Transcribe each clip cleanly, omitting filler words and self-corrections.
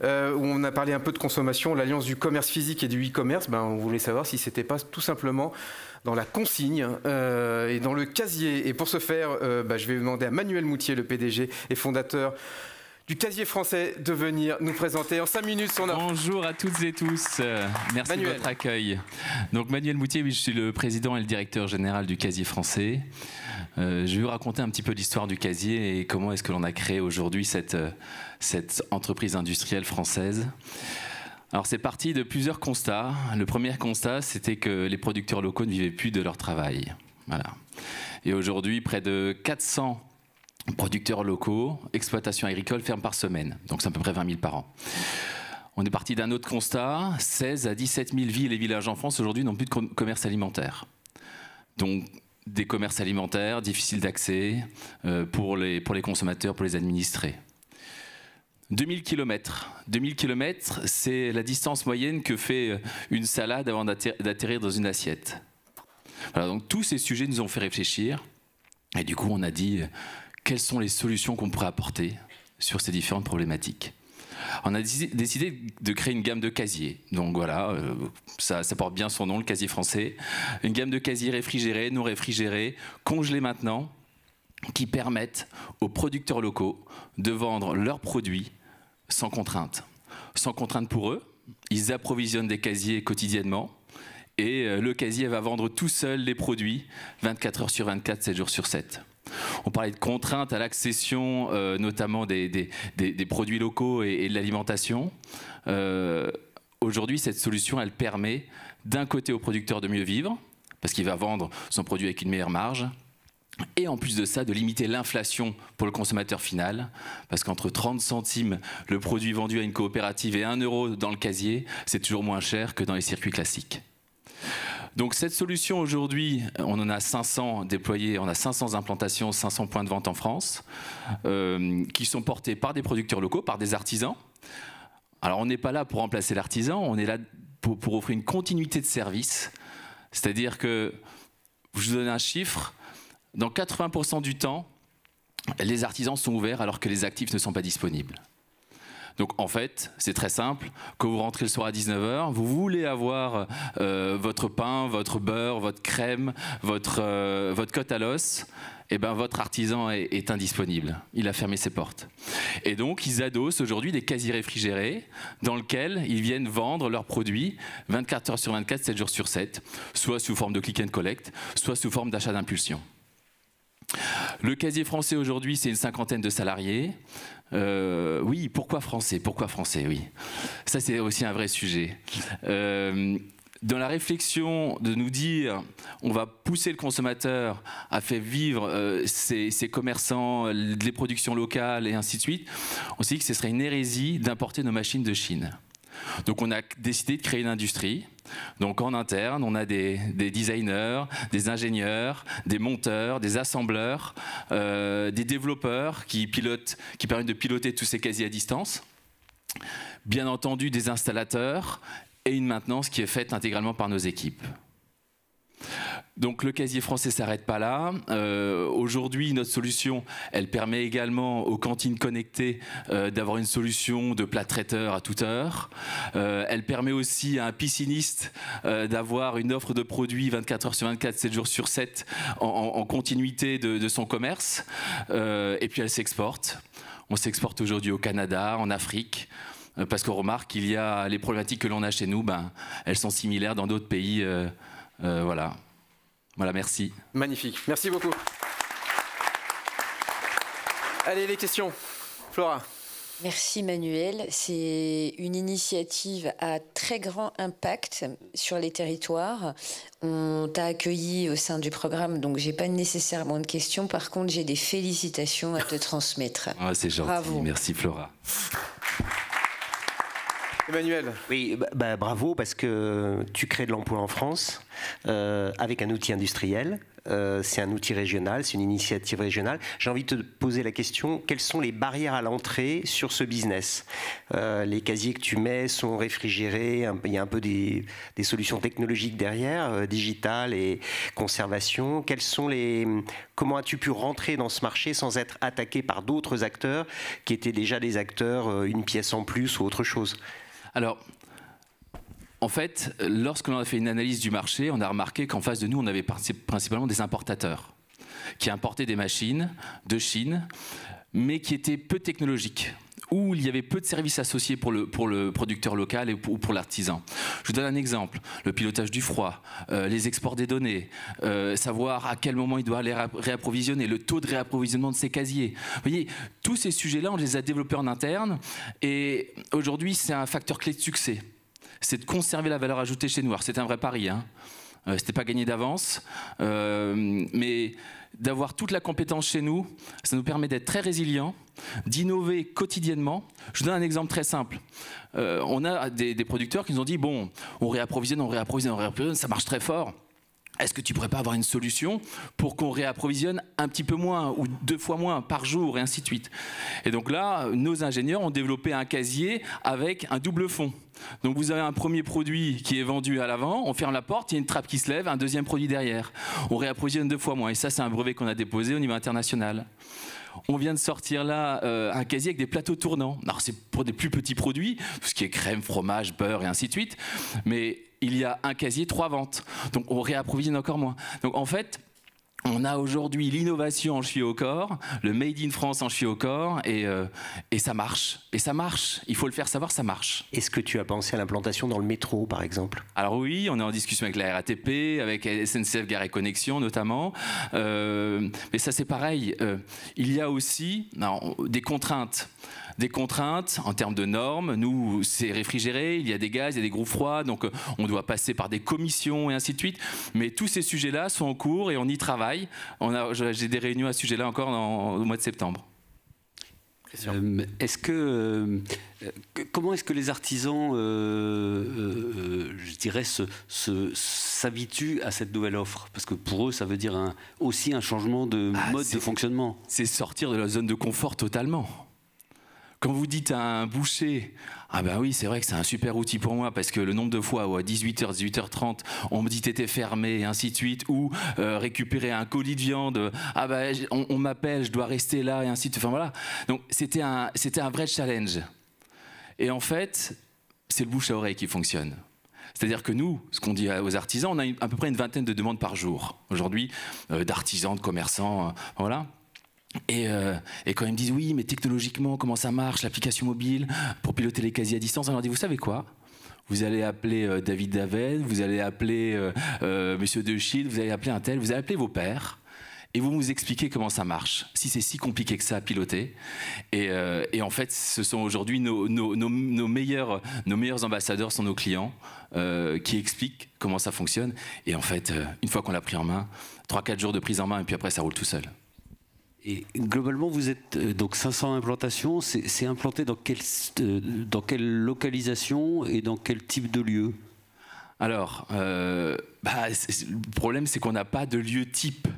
Où on a parlé un peu de consommation, l'alliance du commerce physique et du e-commerce, on voulait savoir si c'était pas tout simplement dans la consigne et dans le casier. Et pour ce faire, je vais demander à Manuel Moutier, le PDG et fondateur du Casier Français, de venir nous présenter en 5 minutes son offre. Bonjour à toutes et tous, merci de votre accueil. Donc Manuel Moutier, oui, je suis le président et le directeur général du Casier Français. Je vais vous raconter un petit peu l'histoire du casier et comment est-ce que l'on a créé aujourd'hui cette entreprise industrielle française. Alors c'est parti de plusieurs constats. Le premier constat, c'était que les producteurs locaux ne vivaient plus de leur travail. Voilà. Et aujourd'hui, près de 400 producteurs locaux, exploitations agricoles ferment par semaine. Donc c'est à peu près 20 000 par an. On est parti d'un autre constat. 16 à 17 000 villes et villages en France aujourd'hui n'ont plus de commerce alimentaire. Donc des commerces alimentaires difficiles d'accès pour les consommateurs, pour les administrés. 2000 km. 2000 km, c'est la distance moyenne que fait une salade avant d'atterrir dans une assiette. Voilà, donc tous ces sujets nous ont fait réfléchir. Et du coup, on a dit quelles sont les solutions qu'on pourrait apporter sur ces différentes problématiques. On a décidé de créer une gamme de casiers. Donc voilà, ça porte bien son nom, le Casier Français. Une gamme de casiers réfrigérés, non réfrigérés, congelés maintenant, qui permettent aux producteurs locaux de vendre leurs produits sans contrainte. Sans contrainte pour eux, ils approvisionnent des casiers quotidiennement et le casier va vendre tout seul les produits 24 heures sur 24, 7 jours sur 7. On parlait de contraintes à l'accession, notamment des produits locaux et de l'alimentation. Aujourd'hui, cette solution, elle permet d'un côté au producteur de mieux vivre, parce qu'il va vendre son produit avec une meilleure marge, et en plus de ça, de limiter l'inflation pour le consommateur final, parce qu'entre 30 centimes le produit vendu à une coopérative et 1 € dans le casier, c'est toujours moins cher que dans les circuits classiques. Donc cette solution aujourd'hui, on en a 500 déployés, on a 500 implantations, 500 points de vente en France, qui sont portés par des producteurs locaux, par des artisans. Alors on n'est pas là pour remplacer l'artisan, on est là pour offrir une continuité de service. C'est-à-dire que, je vous donne un chiffre, dans 80% du temps, les artisans sont ouverts alors que les actifs ne sont pas disponibles. Donc en fait, c'est très simple, quand vous rentrez le soir à 19 h, vous voulez avoir votre pain, votre beurre, votre crème, votre côte à l'os, et ben votre artisan est indisponible, il a fermé ses portes. Et donc ils adossent aujourd'hui des casiers réfrigérés dans lesquels ils viennent vendre leurs produits 24 heures sur 24, 7 jours sur 7, soit sous forme de click and collect, soit sous forme d'achat d'impulsion. Le Casier Français aujourd'hui, c'est une 50aine de salariés. Oui, pourquoi français? Pourquoi français? Oui, ça c'est aussi un vrai sujet. Dans la réflexion de nous dire on va pousser le consommateur à faire vivre ses commerçants, les productions locales et ainsi de suite, on s'est dit que ce serait une hérésie d'importer nos machines de Chine. Donc on a décidé de créer une industrie. Donc en interne, on a des designers, des ingénieurs, des monteurs, des assembleurs, des développeurs qui permettent de piloter tous ces casiers à distance. Bien entendu, des installateurs et une maintenance qui est faite intégralement par nos équipes. Donc le Casier Français ne s'arrête pas là. Aujourd'hui, notre solution, elle permet également aux cantines connectées d'avoir une solution de plat traiteur à toute heure. Elle permet aussi à un pisciniste d'avoir une offre de produits 24 heures sur 24, 7 jours sur 7 en continuité de son commerce. Et puis elle s'exporte. On s'exporte aujourd'hui au Canada, en Afrique. Parce qu'on remarque qu'il y a les problématiques que l'on a chez nous, elles sont similaires dans d'autres pays. Voilà. Voilà, merci. Magnifique, merci beaucoup. Allez, les questions. Flora. Merci Manuel. C'est une initiative à très grand impact sur les territoires. On t'a accueilli au sein du programme, donc j'ai pas nécessairement de questions. Par contre, j'ai des félicitations à te transmettre. Oh, c'est gentil, bravo. Merci Flora. Emmanuel. Oui, bravo, parce que tu crées de l'emploi en France avec un outil industriel c'est un outil régional, c'est une initiative régionale. J'ai envie de te poser la question, quelles sont les barrières à l'entrée sur ce business? Les casiers que tu mets sont réfrigérés, il y a un peu des solutions technologiques derrière, digitales et conservation. Comment as-tu pu rentrer dans ce marché sans être attaqué par d'autres acteurs qui étaient déjà des acteurs, une pièce en plus ou autre chose? Alors, en fait, lorsque l'on a fait une analyse du marché, on a remarqué qu'en face de nous, on avait principalement des importateurs qui importaient des machines de Chine, mais qui étaient peu technologiques, où il y avait peu de services associés pour le producteur local ou pour l'artisan. Je vous donne un exemple, le pilotage du froid, les exports des données, savoir à quel moment il doit les réapprovisionner, le taux de réapprovisionnement de ses casiers. Vous voyez, tous ces sujets-là, on les a développés en interne et aujourd'hui, c'est un facteur clé de succès. C'est de conserver la valeur ajoutée chez nous. Alors, c'est un vrai pari, hein. C'était pas gagné d'avance, mais d'avoir toute la compétence chez nous, ça nous permet d'être très résilients, d'innover quotidiennement. Je vous donne un exemple très simple. On a des producteurs qui nous ont dit, bon, on réapprovisionne, ça marche très fort. Est-ce que tu pourrais pas avoir une solution pour qu'on réapprovisionne un petit peu moins ou 2 fois moins par jour et ainsi de suite? Et donc là, nos ingénieurs ont développé un casier avec un double fond. Donc vous avez un premier produit qui est vendu à l'avant, on ferme la porte, il y a une trappe qui se lève, un deuxième produit derrière. On réapprovisionne 2 fois moins. Et ça, c'est un brevet qu'on a déposé au niveau international. On vient de sortir là un casier avec des plateaux tournants. Alors c'est pour des plus petits produits, tout ce qui est crème, fromage, beurre et ainsi de suite. Mais il y a un casier, 3 ventes. Donc on réapprovisionne encore moins. Donc en fait, on a aujourd'hui l'innovation en cheville au corps, le Made in France en cheville au corps, et ça marche. Et ça marche. Il faut le faire savoir, ça marche. Est-ce que tu as pensé à l'implantation dans le métro, par exemple? Alors oui, on est en discussion avec la RATP, avec SNCF Gare et Connexion notamment. Mais ça, c'est pareil. Il y a aussi des contraintes. Des contraintes en termes de normes. Nous, c'est réfrigéré, il y a des gaz, il y a des groupes froids, donc on doit passer par des commissions et ainsi de suite. Mais tous ces sujets-là sont en cours et on y travaille. J'ai des réunions à ce sujet-là encore au mois de septembre. Comment est-ce que les artisans, je dirais, s'habituent à cette nouvelle offre? Parce que pour eux, ça veut dire aussi un changement de mode de fonctionnement. C'est sortir de la zone de confort totalement. Quand vous dites à un boucher, ah ben oui, c'est vrai que c'est un super outil pour moi parce que le nombre de fois où à 18h, 18h30, on me dit t'étais fermé et ainsi de suite, ou récupérer un colis de viande, ah ben on m'appelle, je dois rester là et ainsi de suite. Enfin voilà. Donc c'était un vrai challenge. Et en fait, c'est le bouche à oreille qui fonctionne. C'est-à-dire que nous, ce qu'on dit aux artisans, on a à peu près une vingtaine de demandes par jour aujourd'hui, d'artisans, de commerçants, voilà. Et quand ils me disent oui, mais technologiquement, comment ça marche, l'application mobile pour piloter les casiers à distance, on leur dit vous savez quoi? Vous allez appeler David Daven, vous allez appeler Monsieur De Schild, vous allez appeler un tel, vous allez appeler vos pairs et vous nous expliquez comment ça marche. Si c'est si compliqué que ça à piloter. Et en fait, ce sont aujourd'hui nos meilleurs ambassadeurs sont nos clients qui expliquent comment ça fonctionne. Et en fait, une fois qu'on l'a pris en main, 3-4 jours de prise en main et puis après ça roule tout seul. Et globalement, vous êtes donc 500 implantations. C'est implanté dans quelle localisation et dans quel type de lieu? Alors, le problème, c'est qu'on n'a pas de lieu type.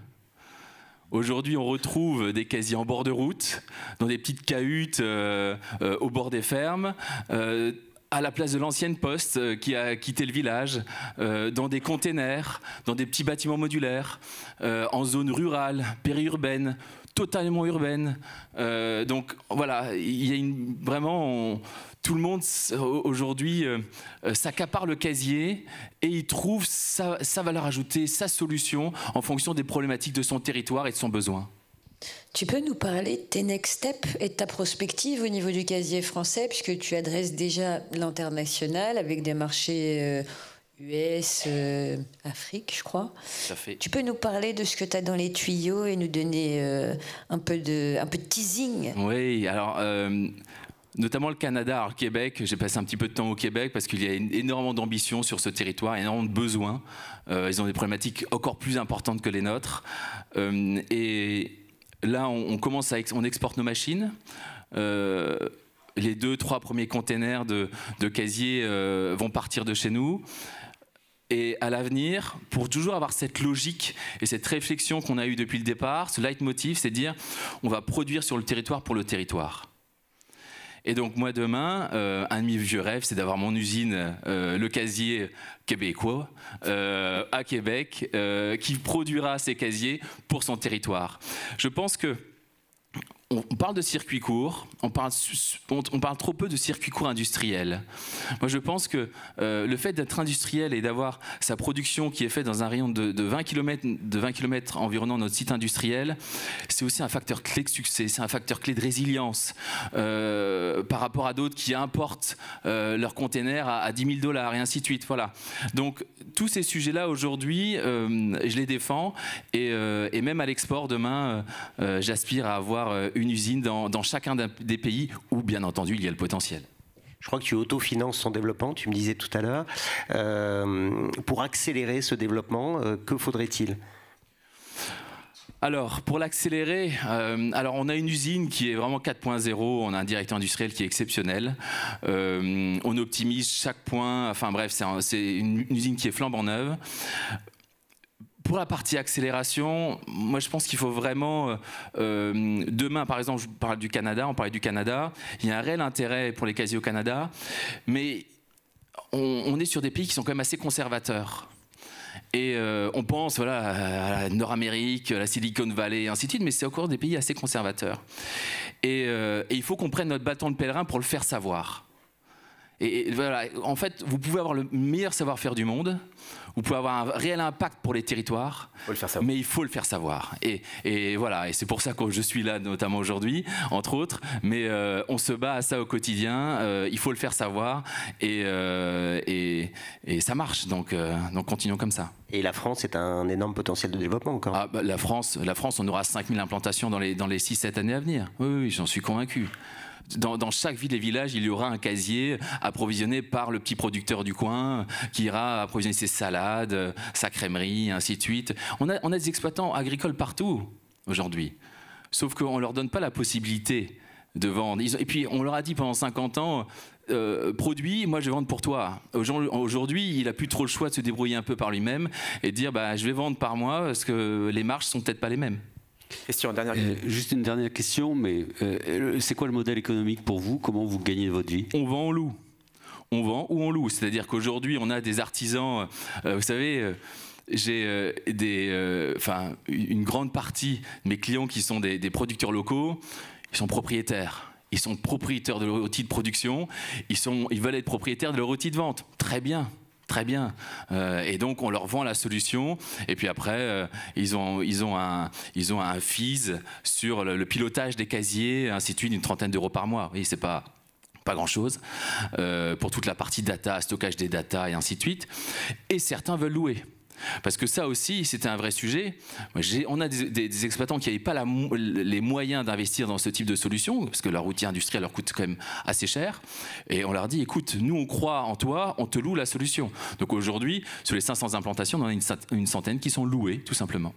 Aujourd'hui, on retrouve des casiers en bord de route, dans des petites cahutes au bord des fermes, à la place de l'ancienne poste qui a quitté le village, dans des containers, dans des petits bâtiments modulaires, en zone rurale, périurbaine, totalement urbaine. Donc voilà, il y a vraiment tout le monde aujourd'hui s'accapare le casier et il trouve sa valeur ajoutée, sa solution en fonction des problématiques de son territoire et de son besoin. Tu peux nous parler de tes next steps et de ta prospective au niveau du casier français, puisque tu adresses déjà l'international avec des marchés US, Afrique, je crois. Tout à fait. Tu peux nous parler de ce que tu as dans les tuyaux et nous donner un peu de teasing? Oui, alors notamment le Canada, alors le Québec, j'ai passé un petit peu de temps au Québec parce qu'il y a énormément d'ambition sur ce territoire, énormément de besoins. Ils ont des problématiques encore plus importantes que les nôtres. Et là, on exporte nos machines. Les 2-3 premiers containers de casiers vont partir de chez nous. Et à l'avenir, pour toujours avoir cette logique et cette réflexion qu'on a eue depuis le départ, ce leitmotiv, c'est de dire on va produire sur le territoire pour le territoire. Et donc moi demain, un de mes vieux rêves, c'est d'avoir mon usine, le casier québécois, à Québec, qui produira ses casiers pour son territoire. Je pense que on parle de circuits courts, on parle trop peu de circuits courts industriels. Moi, je pense que le fait d'être industriel et d'avoir sa production qui est faite dans un rayon de 20 km environnant notre site industriel, c'est aussi un facteur clé de succès, c'est un facteur clé de résilience par rapport à d'autres qui importent leurs containers à 10 000 $ et ainsi de suite. Voilà. Donc, tous ces sujets-là, aujourd'hui, je les défends et même à l'export, demain, j'aspire à avoir une usine dans chacun des pays où, bien entendu, il y a le potentiel. Je crois que tu autofinances son développement, tu me disais tout à l'heure. Pour accélérer ce développement, que faudrait-il ? Alors, pour l'accélérer, on a une usine qui est vraiment 4.0, on a un directeur industriel qui est exceptionnel, on optimise chaque point, enfin bref, c'est une usine qui est flambant neuve. Pour la partie accélération, moi je pense qu'il faut vraiment, demain par exemple, je parle du Canada, on parlait du Canada, il y a un réel intérêt pour les casiers au Canada, mais on est sur des pays qui sont quand même assez conservateurs. Et on pense voilà, à la Nord-Amérique, la Silicon Valley, et ainsi de suite, mais c'est encore des pays assez conservateurs. Et il faut qu'on prenne notre bâton de pèlerin pour le faire savoir. Et voilà, en fait, vous pouvez avoir le meilleur savoir-faire du monde, vous pouvez avoir un réel impact pour les territoires, mais il faut le faire savoir. Et voilà, et c'est pour ça que je suis là, notamment aujourd'hui, entre autres, mais on se bat à ça au quotidien, il faut le faire savoir, et ça marche, donc continuons comme ça. Et la France est un énorme potentiel de développement encore. Ah, bah, la France, on aura 5000 implantations dans les 6-7 années à venir. Oui, j'en suis convaincu. Dans chaque ville et village, il y aura un casier approvisionné par le petit producteur du coin qui ira approvisionner ses salades, sa crèmerie, ainsi de suite. On a des exploitants agricoles partout aujourd'hui, sauf qu'on ne leur donne pas la possibilité de vendre. Et puis on leur a dit pendant 50 ans, produit, moi je vais vendre pour toi. Aujourd'hui, il n'a plus trop le choix de se débrouiller un peu par lui-même et de dire je vais vendre par mois parce que les marges ne sont peut-être pas les mêmes. Question, dernière question. Juste une dernière question, mais c'est quoi le modèle économique pour vous? Comment vous gagnez votre vie? On vend, on loue. On vend ou on loue. C'est-à-dire qu'aujourd'hui, on a des artisans, vous savez, j'ai une grande partie de mes clients qui sont des producteurs locaux, ils sont propriétaires. Ils sont propriétaires de leur outil de production, ils veulent être propriétaires de leur outil de vente. Très bien. Très bien. Et donc, on leur vend la solution. Et puis après, ils ont un fees sur le pilotage des casiers, ainsi de suite, d'une 30aine d'euros par mois. Oui, c'est pas grand-chose. Pour toute la partie data, stockage des data, et ainsi de suite. Et certains veulent louer. Parce que ça aussi, c'était un vrai sujet. On a des exploitants qui n'avaient pas les moyens d'investir dans ce type de solution, parce que leur outil industriel leur coûte quand même assez cher. Et on leur dit, écoute, nous on croit en toi, on te loue la solution. Donc aujourd'hui, sur les 500 implantations, on en a une centaine qui sont louées, tout simplement.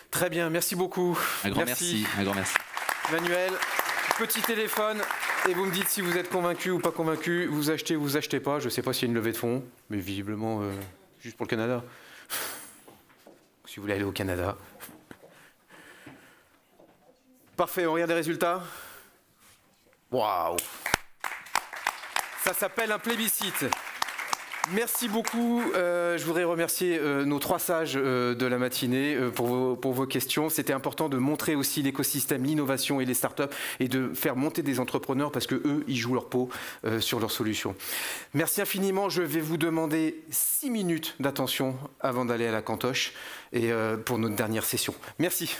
Très bien, merci beaucoup. Un grand merci. Un grand merci. Manuel, petit téléphone, et vous me dites si vous êtes convaincu ou pas convaincu. Vous achetez ou vous achetez pas. Je ne sais pas s'il y a une levée de fonds, mais visiblement... juste pour le Canada. Si vous voulez aller au Canada. Parfait, on regarde les résultats. Waouh! Ça s'appelle un plébiscite. Merci beaucoup. Je voudrais remercier nos 3 sages de la matinée pour vos questions. C'était important de montrer aussi l'écosystème, l'innovation et les startups et de faire monter des entrepreneurs parce qu'eux, ils jouent leur peau sur leurs solutions. Merci infiniment. Je vais vous demander 6 minutes d'attention avant d'aller à la cantoche et pour notre dernière session. Merci.